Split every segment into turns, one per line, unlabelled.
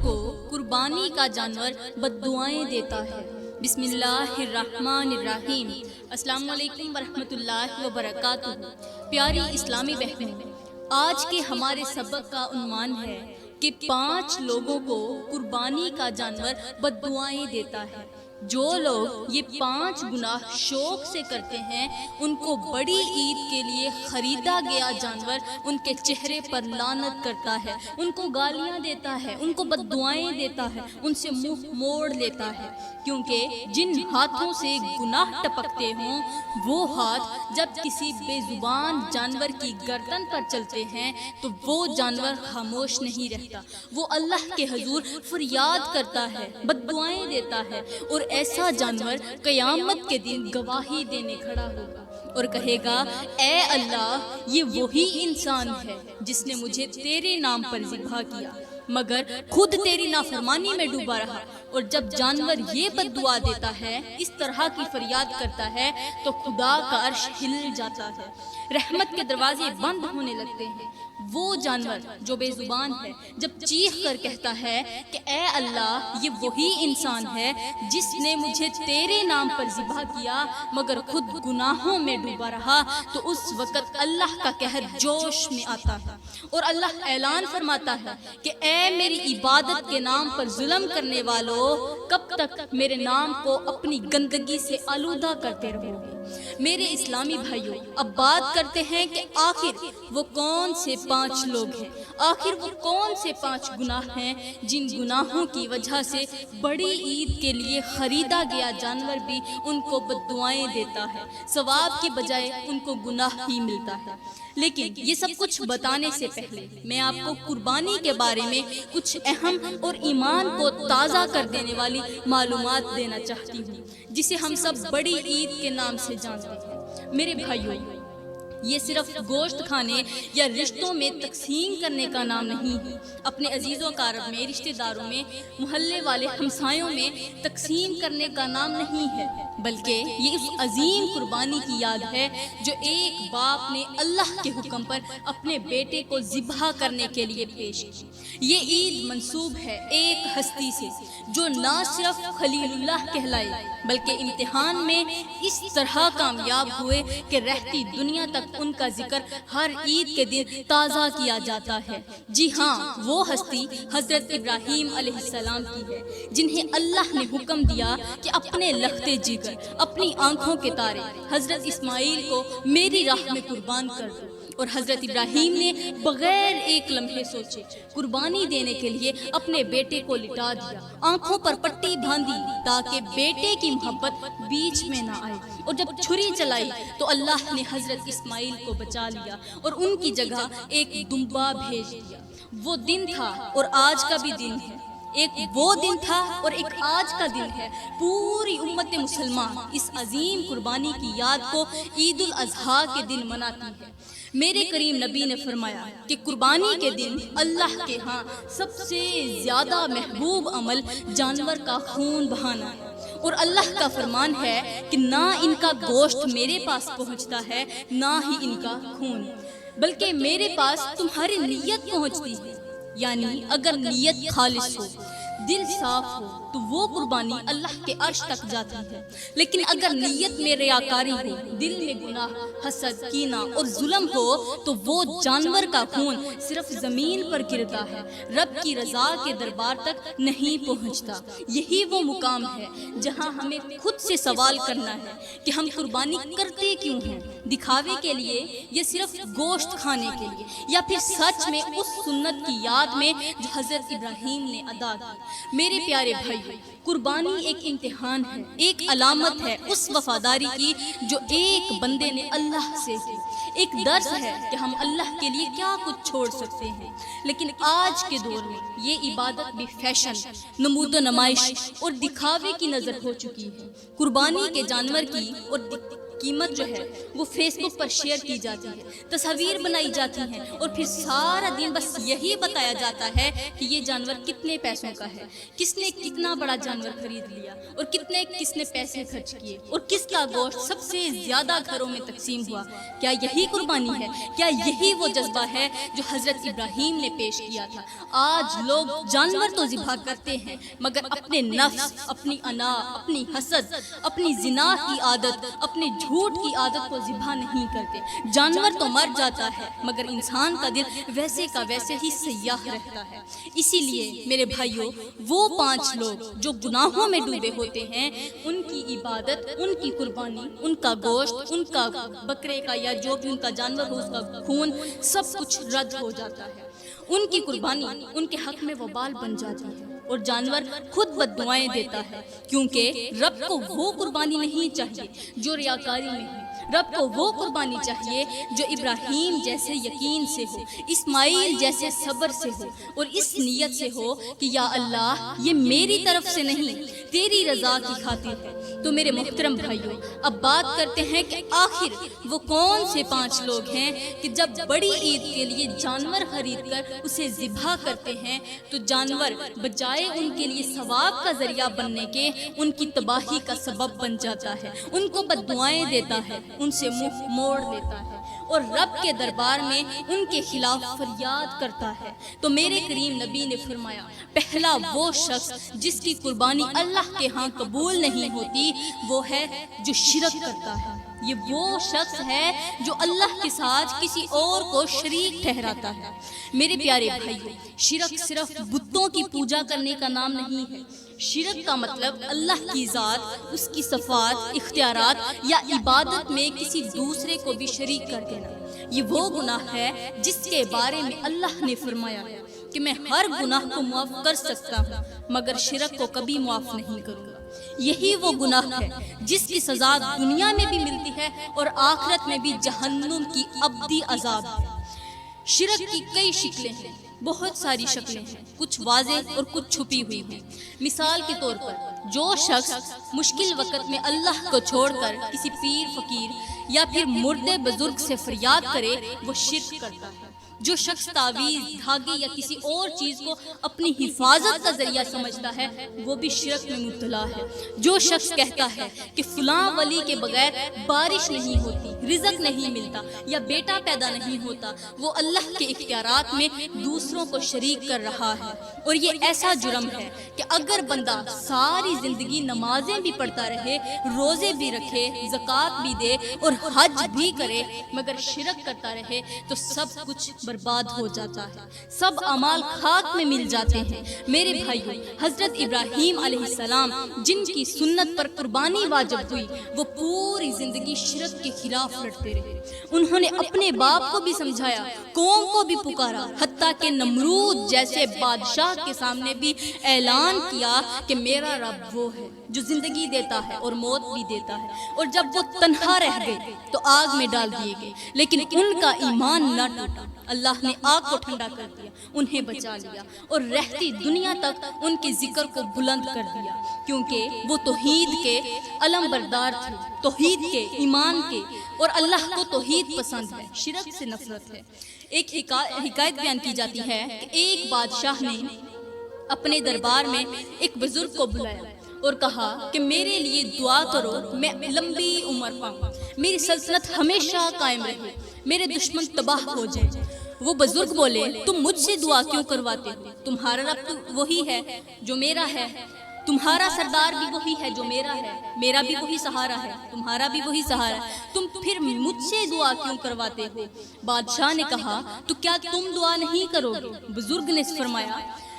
کو قربانی کا جانور بددعائیں دیتا ہے۔ بسم اللہ الرحمن الرحیم۔ السلام علیکم ورحمۃ اللہ وبرکاتہ۔ پیاری اسلامی بہنوں، آج کے ہمارے سبق کا عنوان ہے کہ 5 لوگوں کو قربانی کا جانور بددعائیں دیتا ہے۔ جو لوگ یہ 5 گناہ شوق سے کرتے ہیں، ان کو بڑی عید کے لیے خریدا گیا جانور ان کے چہرے پر لعنت کرتا ہے، ان کو گالیاں دیتا ہے، ان کو بددعائیں دیتا ہے، ان سے منہ موڑ لیتا ہے، کیونکہ جن ہاتھوں سے گناہ ٹپکتے ہوں وہ ہاتھ جب کسی بے زبان جانور کی گردن پر چلتے ہیں تو وہ جانور خاموش نہیں رہتا، وہ اللہ کے حضور فریاد کرتا ہے، بددعائیں دیتا ہے، اور ایسا جانور قیامت کے دن گواہی دینے کھڑا ہوگا اور کہے گا، اے اللہ، یہ وہی انسان ہے جس نے مجھے تیرے نام پر ذبح کیا مگر خود تیری نافرمانی میں ڈوبا رہا۔ اور جب جانور یہ بددعا دیتا ہے، اس طرح کی فریاد کرتا ہے، تو خدا کا عرش ہل جاتا ہے، رحمت کے دروازے بند ہونے لگتے ہیں۔ وہ جانور جو بے زبان ہے جب چیخ کر کہتا ہے کہ اے اللہ، یہ وہی انسان ہے جس نے مجھے تیرے نام پر ذبح کیا مگر خود گناہوں میں ڈوبا رہا، تو اس وقت اللہ کا قہر جوش میں آتا ہے اور اللہ اعلان فرماتا ہے کہ اے میری عبادت کے نام پر ظلم کرنے والوں، کب تک میرے نام کو اپنی گندگی سے آلودہ کرتے رہو گے۔ میرے اسلامی بھائیوں، اب بات کرتے ہیں کہ آخر وہ کون سے 5 لوگ ہیں، آخر وہ کون سے 5 گناہ ہیں جن گناہوں کی وجہ سے بڑی عید کے لیے خریدا گیا جانور بھی ان کو بددعائیں دیتا ہے، ثواب کی بجائے ان کو گناہ ہی ملتا ہے۔ لیکن یہ سب کچھ بتانے سے پہلے میں آپ کو قربانی کے بارے میں کچھ اہم اور ایمان کو تازہ کر دینے والی معلومات دینا چاہتی ہوں، جسے ہم سب بڑی عید کے نام سے جانتے ہیں۔ میرے بھائیوں، یہ صرف گوشت کھانے یا رشتوں میں تقسیم کرنے کا نام نہیں ہے، اپنے عزیز و اقارب میں، رشتہ داروں میں، محلے والے ہمسایوں میں تقسیم کرنے کا نام نہیں ہے، بلکہ یہ اس عظیم قربانی کی یاد ہے جو ایک باپ نے اللہ کے حکم پر اپنے بیٹے کو ذبح کرنے کے لیے پیش کی۔ یہ عید منسوب ہے ایک ہستی سے جو نہ صرف خلیل اللہ کہلائے بلکہ امتحان میں اس طرح کامیاب ہوئے کہ رہتی دنیا تک ان کا ذکر ہر عید کے دن تازہ کیا جاتا ہے۔ جی ہاں، وہ ہستی حضرت ابراہیم علیہ السلام کی ہے، جنہیں اللہ نے حکم دیا کہ اپنے لختے جگر، اپنی آنکھوں کے تارے حضرت اسماعیل کو میری راہ میں قربان کر دو، اور حضرت ابراہیم نے بغیر ایک لمحے سوچے قربانی دینے کے لیے اپنے بیٹے کو لٹا دیا، آنکھوں پر پٹی باندھی تاکہ بیٹے کی محبت بیچ میں نہ آئے، اور جب چھری چلائی تو اللہ نے حضرت اسماعیل کو بچا لیا اور ان کی جگہ ایک دمبا بھیج دیا۔ وہ دن تھا اور آج کا بھی دن ہے، ایک وہ دن تھا اور ایک آج کا دن ہے۔ پوری امت مسلمان اس عظیم قربانی کی یاد کو عید الاضحیٰ کے دن مناتی ہے۔ میرے کریم نبی نے فرمایا کہ قربانی کے دن اللہ کے ہاں سب سے زیادہ محبوب عمل جانور کا خون بہانا ہے، اور اللہ کا فرمان ہے کہ نہ ان کا گوشت میرے پاس پہنچتا ہے نہ ہی ان کا خون، بلکہ میرے پاس تمہاری نیت پہنچتی ہے۔ یعنی اگر نیت خالص ہو، دل صاف ہو تو وہ قربانی اللہ کے عرش تک جاتی ہے، لیکن اگر نیت میں ریاکاری ہو، دل میں گناہ، حسد، کینہ اور ظلم ہو تو وہ جانور کا خون صرف زمین پر گرتا ہے، رب کی رضا کے دربار تک نہیں پہنچتا۔ یہی وہ مقام ہے جہاں ہمیں خود سے سوال کرنا ہے کہ ہم قربانی کرتے کیوں ہیں؟ دکھاوے کے لیے یا صرف گوشت کھانے کے لیے، یا پھر سچ میں اس سنت کی یاد میں جو حضرت ابراہیم نے ادا کی؟ میرے پیارے بھائی، قربانی ایک امتحان ہے، ایک علامت ہے اس وفاداری کی جو ایک بندے نے اللہ سے کی، ایک درس ہے کہ ہم اللہ کے لیے کیا کچھ چھوڑ سکتے ہیں۔ لیکن آج کے دور میں یہ عبادت بھی فیشن، نمود و نمائش اور دکھاوے کی نظر ہو چکی ہے۔ قربانی کے جانور کی اور قیمت جو ہے وہ فیس بک پر شیئر کی جاتی ہے، تصاویر بنائی جاتی ہیں، اور پھر سارا دن بس یہی بتایا جاتا ہے کہ یہ جانور کتنے پیسوں کا ہے، کس نے کتنا بڑا جانور خرید لیا، اور کس نے پیسے خرچ کیے، اور کس کا گوشت سب سے زیادہ گھروں میں تقسیم ہوا۔ کیا یہی قربانی ہے؟ کیا یہی وہ جذبہ ہے جو حضرت ابراہیم نے پیش کیا تھا؟ آج لوگ جانور تو ذبح کرتے ہیں مگر اپنے نفس، اپنی انا، اپنی حسد، اپنی زنا کی عادت، اپنے جھوٹ کی عادت کو ذبح نہیں کرتے۔ جانور تو مر جاتا ہے مگر انسان کا دل ویسے کا ویسے ہی سیاہ رہتا ہے۔ اسی لیے میرے بھائیوں، وہ 5 لوگ جو گناہوں میں ڈوبے ہوتے ہیں، ان کی عبادت، ان کی قربانی، ان کا گوشت، ان کا بکرے کا یا جو بھی ان کا جانور ہو اس کا خون، سب کچھ رد ہو جاتا ہے۔ ان کی قربانی ان کے حق میں وبال بن جاتی ہے، اور جانور خود بد دعائیں دیتا ہے، کیونکہ رب کو وہ قربانی نہیں چاہیے جو ریاکاری میں ہے۔ رب کو وہ قربانی چاہیے جو ابراہیم جیسے یقین سے ہو، اسماعیل جیسے صبر سے ہو، اور اس نیت سے ہو کہ یا اللہ یہ میری طرف سے نہیں، تیری رضا کی خاطر ہے۔ تو میرے محترم بھائیوں، اب بات کرتے ہیں کہ آخر وہ کون سے 5 لوگ ہیں کہ جب بڑی عید کے لیے جانور خرید کر اسے ذبح کرتے ہیں تو جانور بجائے ان کے لیے ثواب کا ذریعہ بننے کے ان کی تباہی کا سبب بن جاتا ہے، ان کو بد دعائیں دیتا ہے، ان سے منہ موڑ لیتا ہے، اور رب کے دربار میں ان کے خلاف فریاد کرتا ہے۔ تو میرے کریم نبی نے فرمایا، پہلا وہ شخص جس کی قربانی اللہ کے ہاں قبول نہیں ہوتی وہ ہے جو شرک کرتا ہے۔ یہ وہ شخص ہے جو اللہ کے ساتھ کسی اور کو شریک ٹھہراتا ہے۔ میرے پیارے بھائیوں، شرک صرف بتوں کی پوجا کرنے کا نام نہیں ہے۔ شرک کا مطلب اللہ کی ذات، اس کی صفات، اختیارات یا عبادت میں کسی دوسرے کو بھی شریک کر دینا۔ یہ وہ گناہ ہے جس کے بارے میں اللہ نے فرمایا ہے کہ میں ہر گناہ کو معاف کر سکتا ہوں مگر شرک کو کبھی معاف نہیں کروں گا۔ یہی وہ گناہ ہے جس کی سزا دنیا میں بھی ملتی ہے اور آخرت میں بھی جہنم کی ابدی عذاب ہے۔ شرک کی کئی شکلیں ہیں، بہت ساری شکلیں ہیں، کچھ واضح اور کچھ چھپی ہوئی ہیں۔ مثال کے طور پر جو شخص مشکل وقت میں اللہ کو چھوڑ کر کسی پیر، فقیر یا پھر مردے بزرگ سے فریاد کرے وہ شرک کرتا ہے۔ جو شخص تعویذ، دھاگے یا کسی اور چیز کو اپنی حفاظت کا ذریعہ سمجھتا ہے وہ بھی شرک میں مبتلا ہے۔ جو شخص کہتا ہے کہ فلاں ولی کے بغیر بارش نہیں ہوتی، رزق نہیں ملتا یا بیٹا پیدا نہیں ہوتا، وہ اللہ کے اختیارات میں دوسروں کو شریک کر رہا ہے۔ اور یہ ایسا جرم ہے کہ اگر بندہ ساری زندگی نمازیں بھی پڑھتا رہے، روزے بھی رکھے، زکوٰۃ بھی دے اور حج بھی کرے مگر شرک کرتا رہے تو سب کچھ برباد ہو جاتا ہے، سب اعمال خاک میں مل جاتے ہیں۔ میرے بھائیوں، حضرت ابراہیم علیہ السلام جن کی سنت پر قربانی واجب ہوئی وہ پوری زندگی شرک کے خلاف لڑتے رہے۔ انہوں نے اپنے باپ کو بھی سمجھایا، قوم کو بھی پکارا، حتیٰ کہ نمرود جیسے بادشاہ کے سامنے بھی اعلان کیا کہ میرا رب وہ ہے جو زندگی دیتا ہے اور موت بھی دیتا ہے۔ اور جب وہ تنہا رہ گئے تو آگ میں ڈال دیے گئے، لیکن ان کا ایمان نہ ٹوٹا۔ اللہ نے آگ کو ٹھنڈا کر دیا، انہیں بچا لیا اور رہتی دنیا تک ان کے ذکر کو بلند کر دیا، کیونکہ وہ توحید کے علم بردار تھے، توحید کے، ایمان کے، اور اللہ کو توحید پسند ہے، شرک سے نفرت ہے۔ ایک حکایت بیان کی جاتی ہے کہ ایک بادشاہ نے اپنے دربار میں ایک بزرگ کو بلایا اور کہا کہ میرے لیے دعا کرو، میں لمبی عمر پاؤں، میری سلطنت ہمیشہ قائم رہے، میرے دشمن تباہ ہو جائے۔ وہ بزرگ بولے، تم مجھ سے دعا کیوں کرواتے ہو؟ تمہارا رب تو وہی ہے جو میرا ہے، تمہارا سردار بھی وہی ہے جو میرا ہے، میرا بھی وہی سہارا ہے، تمہارا بھی وہی سہارا ہے، تم پھر مجھ سے دعا کیوں کرواتے ہو؟ بادشاہ نے کہا، تو کیا تم دعا نہیں کرو گے؟ بزرگ نے فرمایا،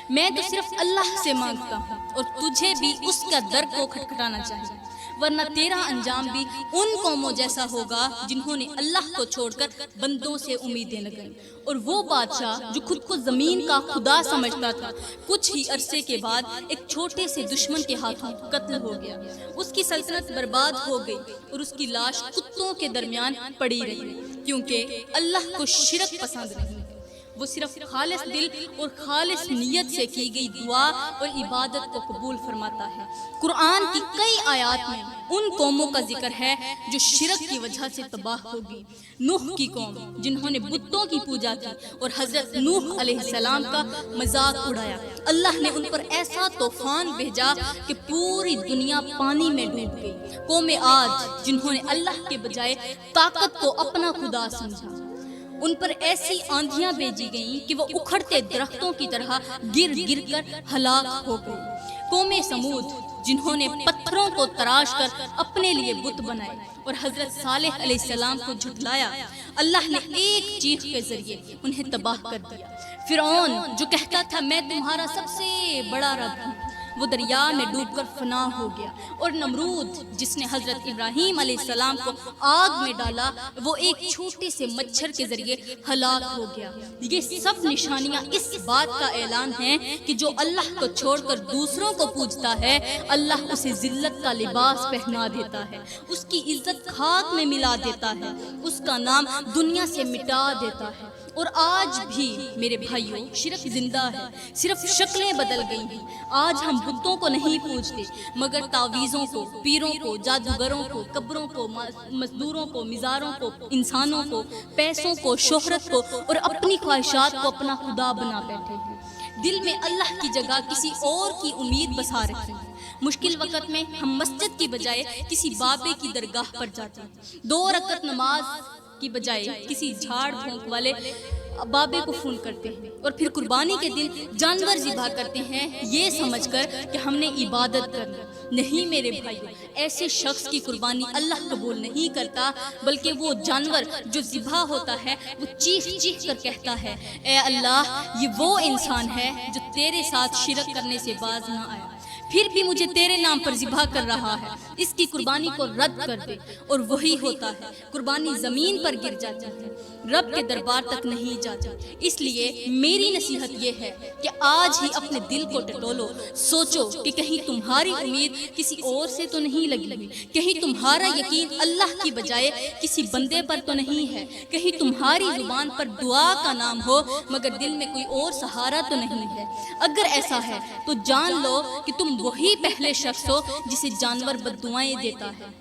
میں تو صرف اللہ سے مانگتا ہوں اور تجھے بھی اس کا در کو کھٹکھٹانا چاہیے، ورنہ تیرا انجام بھی ان قوموں جیسا ہوگا جنہوں نے اللہ کو چھوڑ کر بندوں سے امیدیں لگائیں۔ اور وہ بادشاہ جو خود کو زمین کا خدا سمجھتا تھا، کچھ ہی عرصے کے بعد ایک چھوٹے سے دشمن کے ہاتھوں قتل ہو گیا، اس کی سلطنت برباد ہو گئی اور اس کی لاش کتوں کے درمیان پڑی رہی، کیونکہ اللہ کو شرک پسند نہیں ہے۔ وہ صرف خالص دل اور خالص نیت سے کی گئی دعا اور عبادت کو قبول فرماتا ہے۔ قرآن کی کئی آیات میں ان قوموں کا ذکر ہے جو شرک کی وجہ سے تباہ ہوگی۔ نوح کی قوم جنہوں نے بتوں کی پوجا کی اور حضرت نوح علیہ السلام کا مذاق اڑایا، اللہ نے ان پر ایسا طوفان بھیجا کہ پوری دنیا پانی میں ڈوب گئی۔ قوم عاد جنہوں نے اللہ کے بجائے طاقت کو اپنا خدا سمجھا، ان پر ایسی آندھیاں بھیجی گئیں کہ وہ اکھڑتے درختوں کی طرح گر گر کر ہلاک ہو گئی۔ قوم سمود جنہوں نے پتھروں کو تراش کر اپنے لیے بت بنائے اور حضرت صالح علیہ السلام کو جھٹلایا، اللہ نے ایک چیخ کے ذریعے انہیں تباہ کر دیا۔ فرعون جو کہتا تھا میں تمہارا سب سے بڑا رب ہوں، وہ دریا میں ڈوب کر فنا ہو گیا، اور نمرود جس نے حضرت ابراہیم علیہ السلام کو آگ میں ڈالا، وہ ایک چھوٹے سے مچھر کے ذریعے ہلاک ہو گیا۔ یہ سب نشانیاں اس بات کا اعلان ہیں کہ جو اللہ کو چھوڑ کر دوسروں کو پوجتا ہے، اللہ اسے ذلت کا لباس پہنا دیتا ہے، اس کی عزت خاک میں ملا دیتا ہے، اس کا نام دنیا سے مٹا دیتا ہے۔ اور آج بھی میرے بھائیوں شرک زندہ ہے، صرف شکلیں بدل گئی ہیں۔ آج ہم بتوں کو نہیں پوجتے مگر تعویذوں کو، پیروں کو، جادوگروں کو، قبروں کو، مزدوروں کو، مزاروں کو، انسانوں کو، پیسوں کو، شہرت کو اور اپنی خواہشات کو اپنا خدا بنا بیٹھے ہیں۔ دل میں اللہ کی جگہ کسی اور کی امید بسا رکھی ہے۔ مشکل وقت میں ہم مسجد کی بجائے کسی بابے کی درگاہ پر جاتے ہیں، 2 رکعت نماز کی بجائے کسی جھاڑ پھونک والے بابے کو فون کرتے ہیں، اور پھر قربانی کے دن جانور ذبح کرتے ہیں یہ سمجھ کر کہ ہم نے عبادت کرنا۔ نہیں میرے بھائیو، ایسے شخص کی قربانی اللہ قبول نہیں کرتا، بلکہ وہ جانور جو ذبح ہوتا ہے وہ چیخ چیخ کر کہتا ہے اے اللہ، یہ وہ انسان ہے جو تیرے ساتھ شرک کرنے سے باز نہ آیا، پھر بھی مجھے تیرے نام پر ذبح کر رہا ہے، اس کی قربانی کو رد کر دے۔ اور وہی ہوتا ہے، قربانی زمین پر گر جاتی ہے، رب کے دربار تک نہیں جاتی۔ اس لیے میری نصیحت یہ ہے کہ آج ہی اپنے دل کو ٹٹولو، سوچو کہ کہیں تمہاری امید کسی اور سے تو نہیں لگی ہوئی، کہیں تمہارا یقین اللہ کی بجائے کسی بندے پر تو نہیں ہے، کہیں تمہاری زبان پر دعا کا نام ہو مگر دل میں کوئی اور سہارا تو نہیں ہے۔ اگر ایسا ہے تو جان لو کہ تم وہی پہلے شخص ہو جسے جانور بددعائیں دیتا ہے۔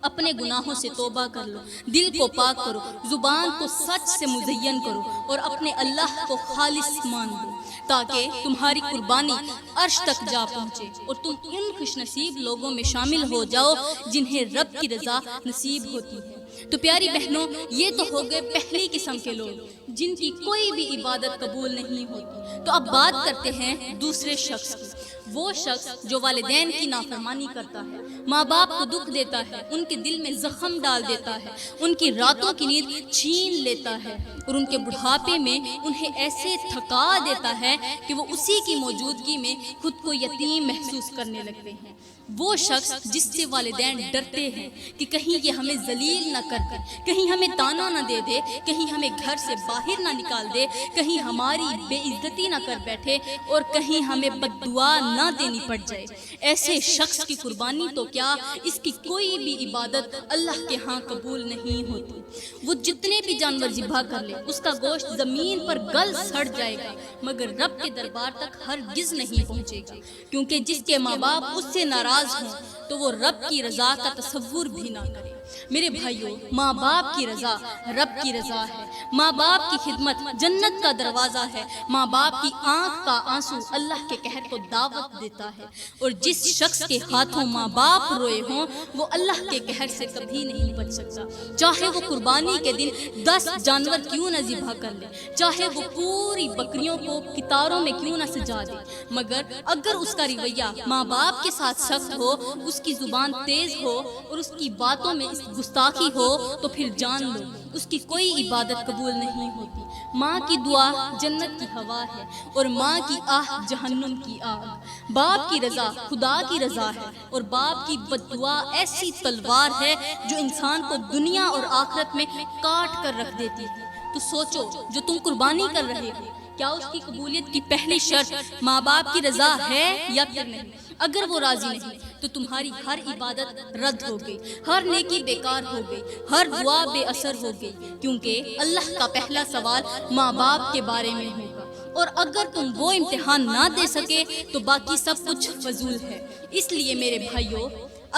اپنے گناہوں سے توبہ کر لو، دل کو پاک کرو، زبان کو سچ سے مزین کرو اور اپنے اللہ کو خالص مان لو، تاکہ تمہاری قربانی عرش تک جا پہنچے اور تم ان خوش نصیب لوگوں میں شامل ہو جاؤ جنہیں رب کی رضا نصیب ہوتی ہے۔ تو پیاری بہنوں، یہ تو ہو گئے پہلی قسم کے لوگ جن کی کوئی بھی عبادت قبول نہیں ہوتی۔ تو اب بات کرتے ہیں دوسرے شخص کی، وہ شخص جو والدین کی نافرمانی کرتا ہے، ماں باپ کو دکھ دیتا ہے، ان کے دل میں زخم ڈال دیتا ہے، ان کی راتوں کی نیند چھین لیتا ہے اور ان کے بڑھاپے میں انہیں ایسے تھکا دیتا ہے کہ وہ اسی کی موجودگی میں خود کو یتیم محسوس کرنے لگتے ہیں۔ وہ شخص جس سے والدین ڈرتے ہیں کہ کہیں یہ ہمیں ذلیل نہ کر دے، کہیں ہمیں تانا نہ دے دے، کہیں ہمیں گھر سے باہر نہ نکال دے، کہیں ہماری بے عزتی نہ کر بیٹھے اور کہیں ہمیں بد دعا نہ دینی پڑ جائے، ایسے شخص کی قربانی تو کیا، اس کی کوئی بھی عبادت اللہ کے ہاں قبول نہیں ہوتی۔ وہ جتنے بھی جانور ذبح کر لے، اس کا گوشت زمین پر گل سڑ جائے گا مگر رب کے دربار تک ہرگز نہیں پہنچے گا، کیونکہ جس کے ماں باپ اس سے ناراض ہوں تو وہ رب کی رضا کا تصور بھی نہ کرے۔ میرے بھائیوں، ماں باپ کی رضا رب کی رضا ہے، ماں باپ کی خدمت جنت کا دروازہ ہے، ماں باپ کی آنکھ کا آنسو اللہ کے قہر کو دعوت دیتا ہے، اور جس شخص کے ہاتھوں ماں باپ روئے ہوں وہ اللہ کے قہر سے کبھی نہیں بچ سکتا، چاہے وہ قربانی کے دن 10 جانور کیوں نہ ذبح کر لے، چاہے وہ پوری بکریوں کو کتاروں میں کیوں نہ سجا دے، مگر اگر اس کا رویہ ماں باپ کے ساتھ سخت ہو، اس کی زبان تیز ہو اور اس کی باتوں میں گستاخی ہو تو پھر جان لو اس کی کوئی عبادت قبول نہیں ہوتی۔ ماں کی دعا جنت کی ہوا ہے اور ماں کی آہ جہنم کی آگ۔ باپ کی رضا خدا کی رضا ہے اور باپ کی بد دعا ایسی تلوار ہے جو انسان کو دنیا اور آخرت میں کاٹ کر رکھ دیتی ہے۔ تو سوچو، جو تم قربانی کر رہے ہو، کیا اس کی قبولیت کی پہلی شرط ماں باپ کی رضا ہے یا پھر نہیں؟ اگر وہ راضی نہیں تو تمہاری ہر عبادت رد ہو گئی، ہر نیکی بیکار ہو گئی، ہر دعا بے اثر ہو گئی، کیونکہ اللہ کا پہلا سوال ماں باپ کے بارے میں ہوگا، اور اگر تم وہ امتحان نہ دے سکے تو باقی سب کچھ فضول ہے۔ اس لیے میرے بھائیوں،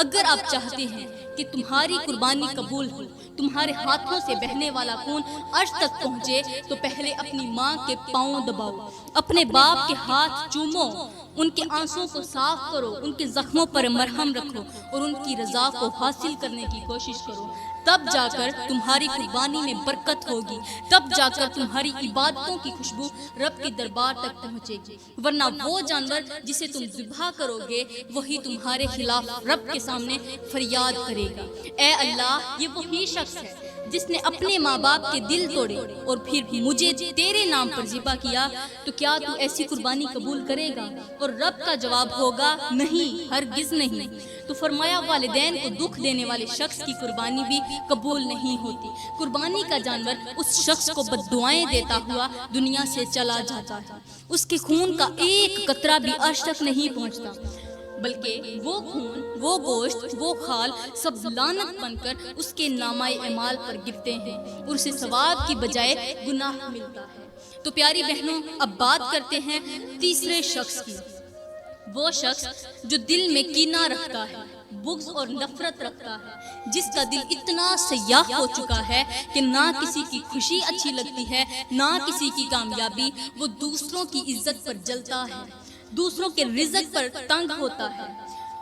اگر آپ چاہتے ہیں کہ تمہاری قربانی قبول ہو، تمہارے ہاتھوں سے بہنے والا خون عرش تک پہنچے، تو پہلے اپنی ماں کے پاؤں دباؤ، اپنے باپ کے ہاتھ چومو، ان کے آنسوں کو صاف کرو، ان کے زخموں پر مرہم رکھو اور ان کی رضا کو حاصل کرنے کی کوشش کرو۔ تب جا کر تمہاری قربانی میں برکت ہوگی، تب جا کر تمہاری عبادتوں کی خوشبو رب کے دربار تک پہنچے گی، ورنہ وہ جانور جسے تم ذبح کرو گے وہی تمہارے خلاف رب کے سامنے فریاد کرے گا۔ اے اللہ، یہ وہی شخص ہے جس نے اپنے ماں باپ کے دل توڑے اور پھر مجھے تیرے نام پر ذبح کیا، تو کیا تو ایسی قربانی قبول کرے گا؟ اور رب کا جواب ہوگا نہیں، ہرگز نہیں۔ تو فرمایا والدین کو دکھ دینے والے شخص کی قربانی بھی قبول نہیں ہوتی۔ قربانی کا جانور اس شخص کو بد دعائیں دیتا ہوا دنیا سے چلا جاتا ہے، اس کے خون کا ایک قطرہ بھی عرش تک نہیں پہنچتا، بلکہ وہ خون، وہ گوشت، وہ خال سب لعنت بن کر اس کے نامہ اعمال پر گرتے ہیں اور اسے ثواب کی بجائے گناہ ملتا ہے۔ تو پیاری بہنوں، اب بات کرتے ہیں تیسرے شخص کی، وہ شخص جو دل میں کینہ رکھتا ہے، بغض اور نفرت رکھتا ہے، جس کا دل اتنا سیاہ ہو چکا ہے کہ نہ کسی کی خوشی اچھی لگتی ہے، نہ کسی کی کامیابی، وہ دوسروں کی عزت پر جلتا ہے، دوسروں کے رزق پر تنگ ہوتا ہے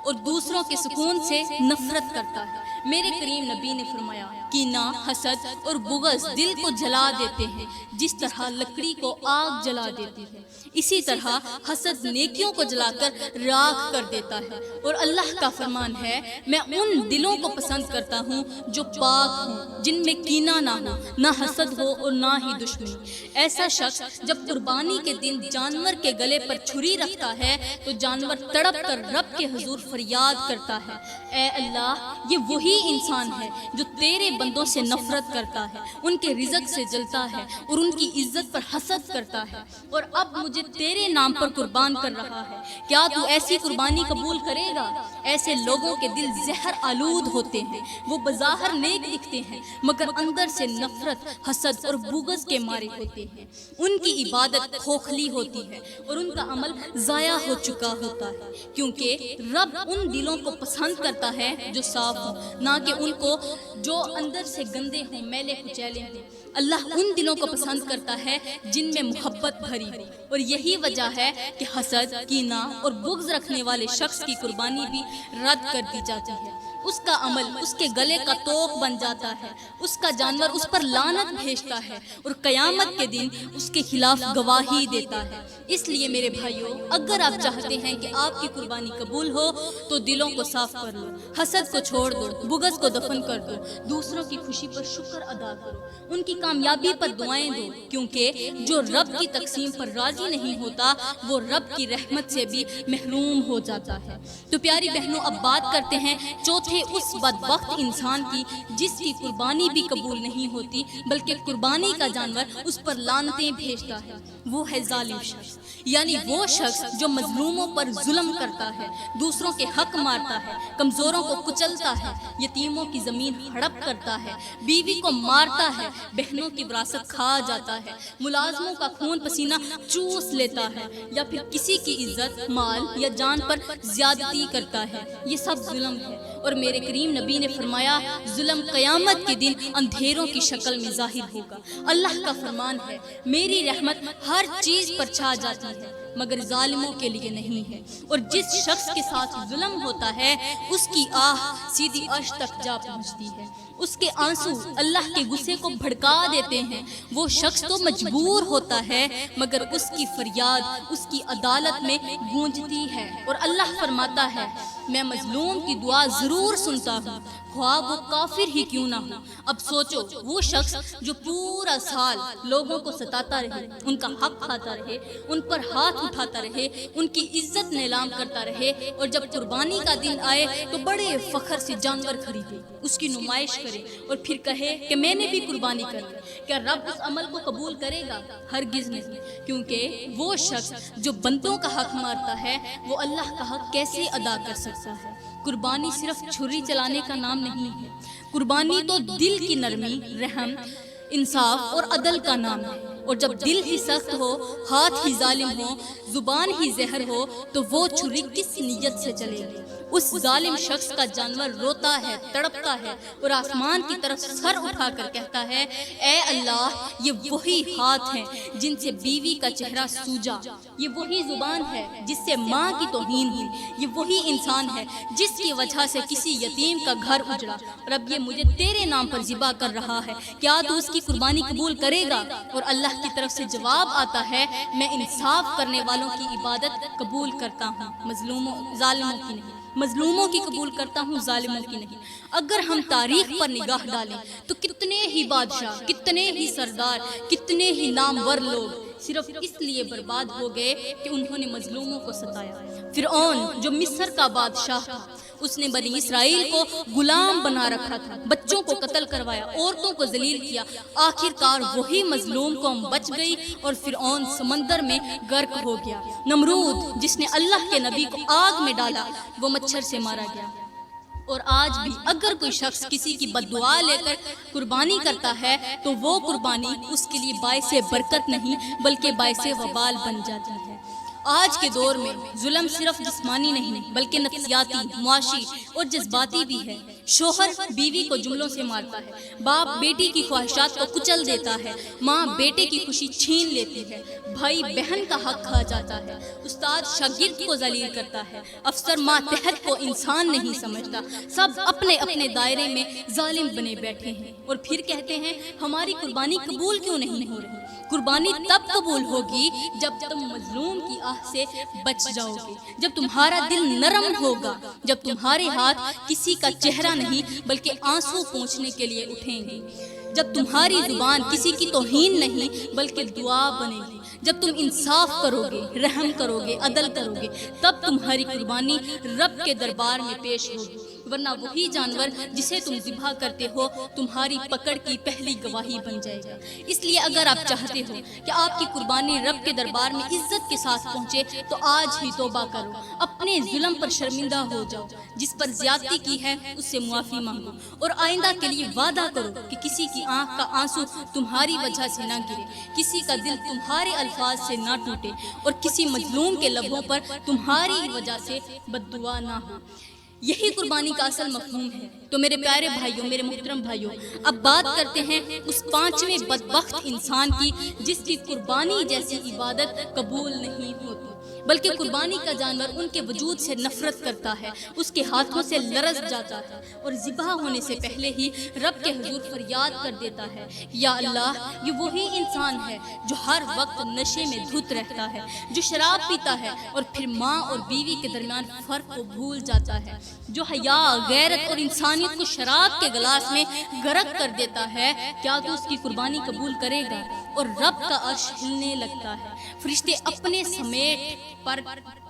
اور دوسروں کے سکون سے نفرت کرتا ہے۔ میرے کریم نبی نے فرمایا، کینہ، حسد اور بغض دل کو جلا دیتے ہیں جس طرح لکڑی کو آگ جلا دیتی ہے، اسی طرح حسد نیکیوں کو جلا کر راکھ کر دیتا ہے۔ اور اللہ کا فرمان ہے، میں ان دلوں کو پسند کرتا ہوں جو پاک ہوں، جن میں کینہ نہ ہو، نہ حسد ہو اور نہ ہی دشمنی۔ ایسا شخص جب قربانی کے دن جانور کے گلے پر چھری رکھتا ہے تو جانور تڑپ کر رب کے حضور فریاد کرتا ہے، اے اللہ، یہ وہی انسان ہے جو تیرے بندوں سے نفرت کرتا ہے، ان کے رزق سے جلتا ہے اور ان کی عزت پر حسد کرتا ہے، اور اب مجھے تیرے نام پر قربان کر رہا ہے۔ کیا تو ایسی قربانی قبول کرے گا؟ ایسے لوگوں کے دل زہر آلود ہوتے ہیں، وہ بظاہر نیک دکھتے ہیں مگر اندر سے نفرت، حسد اور بغض کے مارے ہوتے ہیں، ان کی عبادت کھوکھلی ہوتی ہے اور ان کا عمل ضائع ہو چکا ہوتا ہے، کیونکہ رب ان دلوں کو پسند کرتا ہے جو صاف ہوں، نہ کہ ان کو جو اندر سے گندے ہوں، میلے کچیلے ہوں۔ اللہ ان دلوں کو پسند کرتا ہے جن میں محبت بھری ہو، اور یہی وجہ ہے کہ حسد، کینہ اور بغض رکھنے والے شخص کی قربانی بھی رد کر دی جاتی ہے، اس کا عمل اس کے گلے کا توق بن جاتا ہے، اس کا جانور اس پر لعنت بھیجتا ہے اور قیامت کے دن اس کے خلاف گواہی دیتا ہے۔ اس لیے میرے بھائیوں، اگر آپ چاہتے ہیں کہ آپ کی قربانی قبول ہو تو دلوں کو صاف کر لو، حسد کو چھوڑ دو، بغض کو دفن کر دو، دوسروں کی خوشی پر شکر ادا کرو، ان کی کامیابی پر دعائیں دو، کیونکہ جو رب کی تقسیم پر راضی نہیں ہوتا وہ رب کی رحمت سے بھی محروم ہو جاتا ہے۔ تو پیاری بہنوں، اب بات کرتے ہیں چوتھے اس بدبخت انسان کی جس کی قربانی بھی قبول نہیں ہوتی بلکہ قربانی کا جانور اس پر لعنتیں بھیجتا ہے، وہ ہے ظالم شخص، یعنی وہ شخص جو مظلوموں پر ظلم کرتا ہے، دوسروں کے حق مارتا ہے، کمزوروں کو کچلتا ہے، یتیموں کی زمین ہڑپ کرتا ہے، بیوی کو مارتا ہے، بہنوں کی وراثت کھا جاتا ہے، ملازموں کا خون پسینہ چوس لیتا ہے، یا پھر کسی کی عزت، مال یا جان پر زیادتی کرتا ہے، یہ سب ظلم ہے۔ اور میرے کریم نبی نے فرمایا، ظلم قیامت کے دن اندھیروں کی شکل میں ظاہر ہوگا۔ اللہ کا فرمان ہے، میری رحمت ہر چیز پر چھا جاتی ہے مگر ظالموں کے لیے نہیں ہے، اور جس شخص کے ساتھ ظلم ہوتا ہے اس کی آہ سیدھی عرش تک جا پہنچتی ہے، اس کے آنسو اللہ کے غصے کو بھڑکا دیتے ہیں، وہ شخص تو مجبور ہوتا ہے مگر اس کی فریاد اس کی عدالت میں گونجتی ہے، اور اللہ فرماتا ہے، میں مظلوم کی دعا ضرور سنتا ہوں، خواہ وہ کافر ہی کیوں نہ ہو۔ اب سوچو، وہ شخص جو پورا سال لوگوں کو ستاتا رہے، ان کا حق کھاتا رہے، ان پر ہاتھ اٹھاتا رہے، ان کی عزت نیلام کرتا رہے، اور جب قربانی کا دن آئے تو بڑے فخر سے جانور خریدے، اس کی نمائش کرے اور پھر کہے کہ میں نے بھی قربانی کر لی، کیا رب اس عمل کو قبول کرے گا؟ ہرگز نہیں، کیونکہ وہ شخص جو بندوں کا حق مارتا ہے وہ اللہ کا حق کیسے ادا کر سکتا ہے؟ قربانی صرف چھری چلانے کا نام نہیں ہے، قربانی تو دل کی نرمی، رحم، انصاف اور عدل کا نام ہے۔ اور جب دل ہی سخت ہو، ہاتھ ہی ظالم ہو، زبان ہی زہر ہو، تو وہ چھری کس نیت سے چلے گی؟ اس ظالم شخص کا جانور روتا ہے، تڑپتا ہے اور آسمان کی طرف سر اٹھا کر کہتا ہے، اے اللہ، یہ وہی ہاتھ ہیں جن سے بیوی کا چہرہ سوجا، یہ وہی زبان ہے جس سے ماں کی توہین ہوئی، یہ وہی انسان ہے جس کی وجہ سے کسی یتیم کا گھر اجڑا، اور اب یہ مجھے تیرے نام پر ذبح کر رہا ہے، کیا تو اس کی قربانی قبول کرے گا؟ اور اللہ کی طرف سے جواب آتا ہے، میں انصاف کرنے والوں کی عبادت قبول کرتا ہوں، ظالموں کی نہیں، مظلوموں کی قبول کرتا ہوں، ظالموں کی نہیں۔ اگر ہم تاریخ پر نگاہ ڈالیں تو کتنے ہی بادشاہ، کتنے ہی سردار، کتنے ہی نامور لوگ صرف اس لیے برباد ہو گئے کہ انہوں نے مظلوموں کو ستایا۔ فرعون جو مصر کا بادشاہ تھا، اس نے بنی اسرائیل کو غلام بنا رکھا تھا، بچوں کو قتل کروایا، عورتوں کو ذلیل کیا، آخر کار وہی مظلوم قوم بچ گئی اور فرعون سمندر میں غرق ہو گیا۔ نمرود جس نے اللہ کے نبی کو آگ میں ڈالا، وہ مچھر سے مارا گیا۔ اور آج بھی اگر کوئی شخص کسی کی بد دعا لے کر قربانی کرتا ہے تو وہ قربانی اس کے لیے باعث برکت نہیں بلکہ باعث وبال بن جاتی ہے۔ آج کے دور میں ظلم صرف جسمانی نہیں بلکہ نفسیاتی، معاشی اور جذباتی بھی ہے۔ شوہر بیوی کو جملوں سے مارتا ہے، باپ بیٹی کی خواہشات کو کچل دیتا ہے، ماں بیٹے کی خوشی چھین لیتی ہے، بھائی بہن کا حق کھا جاتا ہے، استاد شاگرد کو ذلیل کرتا ہے، افسر ماتحت کو انسان نہیں سمجھتا، سب اپنے اپنے دائرے میں ظالم بنے بیٹھے ہیں، اور پھر کہتے ہیں ہماری قربانی قبول کیوں نہیں ہو رہی؟ قربانی تب قبول ہوگی جب تم مظلوم کی آہ سے بچ جاؤ گے، جب تمہارا دل نرم ہوگا، جب تمہارے ہاتھ کسی کا چہرہ نہیں بلکہ آنسو پونچھنے کے لیے اٹھیں گے، جب تمہاری زبان کسی کی توہین نہیں بلکہ دعا بنے گی، جب تم انصاف کرو گے، رحم کرو گے، عدل کرو گے، تب تمہاری قربانی رب کے دربار میں پیش ہوگی، ورنہ وہی جانور جسے تم ذبح کرتے ہو تمہاری پکڑ کی پہلی گواہی بن جائے گا۔ اس لیے اگر آپ چاہتے ہو کہ آپ کی قربانی رب کے دربار میں عزت کے ساتھ پہنچے تو آج ہی توبہ کرو، اپنے ظلم پر شرمندہ ہو جاؤ، جس پر زیادتی کی ہے اس سے معافی مانگو، اور آئندہ کے لیے وعدہ کرو کہ کسی کی آنکھ کا آنسو تمہاری وجہ سے نہ گرے، کسی کا دل تمہارے الفاظ سے نہ ٹوٹے، اور کسی مظلوم کے لبوں پر تمہاری وجہ سے بد دعا نہ ہو۔ یہی قربانی کا اصل مفہوم ہے۔ تو میرے پیارے بھائیوں، میرے محترم بھائیوں، اب بات کرتے ہیں اس پانچویں بدبخت انسان کی جس کی قربانی جیسی عبادت قبول نہیں ہوتی، بلکہ قربانی کا جانور ان کے وجود سے نفرت کرتا ہے، اس کے ہاتھوں سے لرز جاتا ہے اور ذبح ہونے سے پہلے ہی رب کے حضور فریاد کر دیتا ہے، یا اللہ، یہ وہی انسان ہے جو ہر وقت نشے میں دھت رہتا ہے، جو شراب پیتا ہے اور پھر ماں اور بیوی کے درمیان فرق کو بھول جاتا ہے، جو حیا، غیرت اور انسانیت کو شراب کے گلاس میں غرق کر دیتا ہے، کیا تو اس کی قربانی قبول کرے گا؟ اور رب کا عرش ہلنے لگتا ہے، فرشتے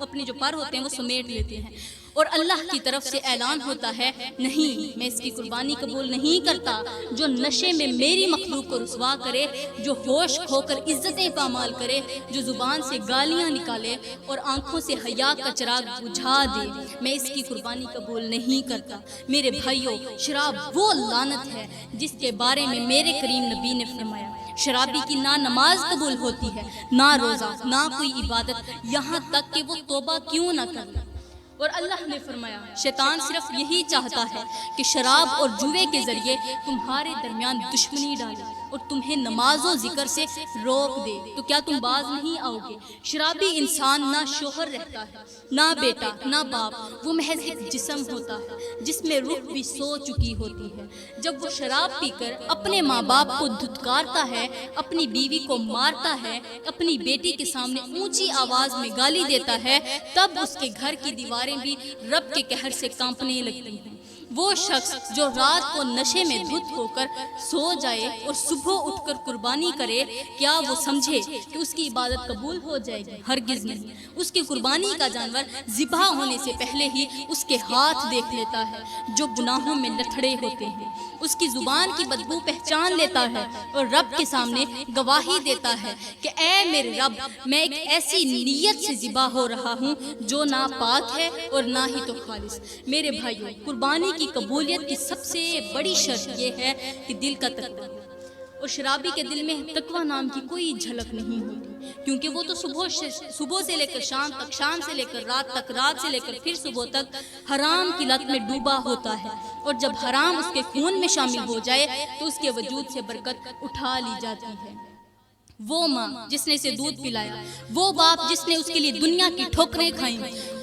اپنے جو پر ہوتے ہیں وہ سمیٹ لیتے ہیں، اور اللہ کی طرف سے اعلان ہوتا ہے، نہیں، میں اس کی قربانی قبول نہیں کرتا۔ جو نشے میں میری مخلوق کو رسوا کرے، جو ہوش کھو کر عزتیں پامال کرے، جو زبان سے گالیاں نکالے اور آنکھوں سے حیا کا چراغ بجھا دے، میں اس کی قربانی قبول نہیں کرتا۔ میرے بھائیوں، شراب وہ لعنت ہے جس کے بارے میں میرے کریم نبی نے فرمایا، شرابی کی نہ نماز قبول ہوتی ہے، نہ روزہ، نہ کوئی عبادت، یہاں تک کہ وہ توبہ کیوں نہ کرے۔ اور اللہ نے فرمایا، شیطان صرف یہی چاہتا ہے کہ شراب اور جوے کے ذریعے تمہارے درمیان دشمنی ڈالے اور تمہیں نماز و ذکر سے روک دے، تو کیا تم باز نہیں آؤ گے؟ شرابی انسان نہ شوہر رہتا ہے، نہ بیٹا، نہ باپ، وہ محض ایک جسم ہوتا ہے جس میں روح بھی سو چکی ہوتی ہے۔ جب وہ شراب پی کر اپنے ماں باپ کو دھتکارتا ہے، اپنی بیوی کو مارتا ہے، اپنی بیٹی کے سامنے اونچی آواز میں گالی دیتا ہے، تب اس کے گھر کی دیواریں بھی رب کے قہر سے کانپنے لگتی ہیں۔ وہ شخص جو رات کو نشے میں دھت ہو کر سو جائے اور صبح اٹھ کر قربانی کرے، کیا وہ سمجھے کہ اس کی عبادت قبول ہو جائے گی؟ ہرگز نہیں۔ اس کی قربانی کا جانور ذبح ہونے سے پہلے ہی اس کے ہاتھ دیکھ لیتا ہے جو گناہوں میں لتھڑے ہوتے ہیں، اس کی زبان کی بدبو پہچان لیتا ہے اور رب کے سامنے گواہی دیتا ہے کہ اے میرے رب، میں ایک ایسی نیت سے ذبح ہو رہا ہوں جو نہ پاک ہے اور نہ ہی تو خالص۔ میرے بھائیوں، قربانی کی قبولیت کی سب سے بڑی شرط یہ ہے کہ دل کا تقوی، اور شرابی کے دل میں تقوی نام کی کوئی جھلک نہیں ہوتی، کیونکہ وہ تو صبح سے لے کر شام تک، شام سے لے کر رات تک، رات سے لے کر پھر صبح تک حرام کی لت میں ڈوبا ہوتا ہے، اور جب حرام اس کے خون میں شامل ہو جائے تو اس کے وجود سے برکت اٹھا لی جاتی ہے۔ وہ ماں جس نے اسے دودھ پلایا، وہ باپ جس نے اس کے لیے دنیا کی ٹھوکریں کھائیں،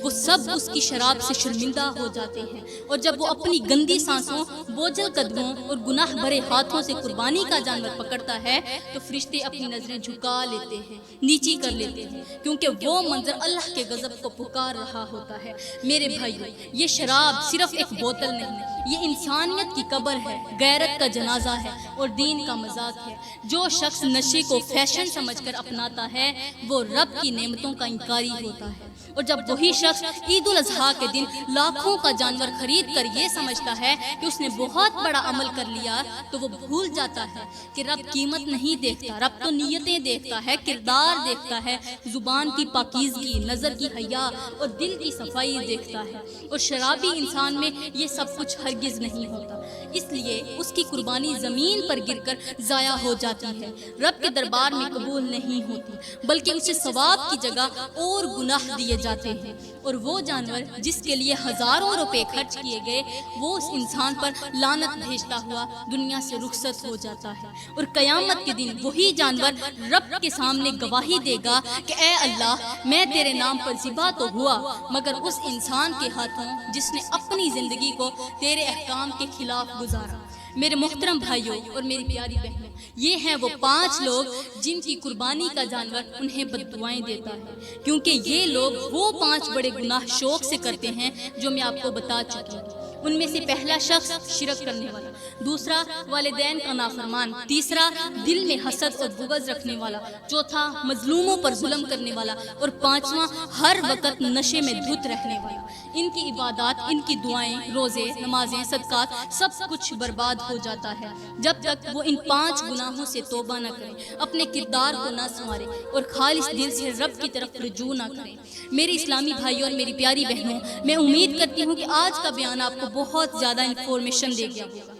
وہ سب اس کی شراب سے شرمندہ ہو جاتے ہیں، اور جب وہ اپنی گندی سانسوں، بوجھل قدموں اور گناہ بھرے ہاتھوں سے قربانی کا جانور پکڑتا ہے تو فرشتے اپنی نظریں جھکا لیتے ہیں، نیچی کر لیتے ہیں، کیونکہ وہ منظر اللہ کے غضب کو پکار رہا ہوتا ہے۔ میرے بھائیو، یہ شراب صرف ایک بوتل نہیں، یہ انسانیت کی قبر ہے، غیرت کا جنازہ ہے اور دین کا مذاق ہے۔ جو شخص نشے کو فیشن سمجھ کر اپناتا ہے وہ رب کی نعمتوں کا انکاری ہوتا ہے، اور جب وہی شخص عید الاضحیٰ کے دن لاکھوں کا جانور خرید کر یہ سمجھتا ہے کہ اس نے بہت بڑا عمل کر لیا تو وہ بھول جاتا ہے کہ رب قیمت نہیں دیکھتا، رب تو نیتیں دیکھتا ہے، کردار دیکھتا ہے، زبان کی پاکیزگی، نظر کی حیا اور دل کی صفائی دیکھتا ہے، اور شرابی انسان میں یہ سب کچھ ہرگز نہیں ہوتا، اس لیے اس کی قربانی زمین پر گر کر ضائع ہو جاتی ہے، رب کے دربار میں قبول نہیں ہوتی، بلکہ اسے ثواب کی جگہ اور گناہ دیے جاتے ہیں، اور وہ جانور جس کے لیے ہزاروں روپے خرچ کیے گئے وہ اس انسان پر لعنت بھیجتا ہوا دنیا سے رخصت ہو جاتا ہے، اور قیامت کے دن وہی جانور رب کے سامنے گواہی دے گا کہ اے اللہ، میں تیرے نام پر ذبح تو ہوا مگر اس انسان کے ہاتھوں جس نے اپنی زندگی کو تیرے احکام کے خلاف گزارا۔ میرے محترم بھائیوں اور میری پیاری بہنوں، یہ ہیں وہ 5 لوگ جن کی قربانی کا جانور انہیں بددعائیں دیتا ہے، کیونکہ یہ لوگ وہ 5 بڑے گناہ شوق سے کرتے ہیں جو میں آپ کو بتا چکی ہوں۔ ان میں سے پہلا شخص شرک کرنے والا، دوسرا والدین کا نافرمان، تیسرا دل میں حسد اور بغض رکھنے والا، چوتھا مظلوموں پر ظلم کرنے والا، اور پانچواں ہر وقت نشے میں دھت رہنے والا۔ ان کی عبادات، ان کی دعائیں، روزے، نمازیں، صدقات سب کچھ برباد ہو جاتا ہے جب تک وہ ان 5 گناہوں سے توبہ نہ کریں، اپنے کردار کو نہ سنواریں اور خالص دل سے رب کی طرف رجوع نہ کریں۔ میرے اسلامی بھائیوں اور میری پیاری بہنوں، میں امید کرتی ہوں کہ آج کا بیان آپ کو بہت زیادہ انفارمیشن دے گیا ہوگا۔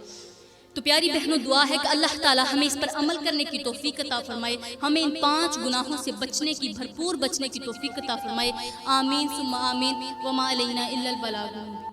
تو پیاری بہنوں، دعا ہے کہ اللہ تعالی ہمیں اس پر عمل کرنے کی توفیق عطا فرمائے، ہمیں ان 5 گناہوں سے بھرپور بچنے کی توفیق عطا فرمائے۔ آمین ثم آمین، وما علینا الا البلاغ۔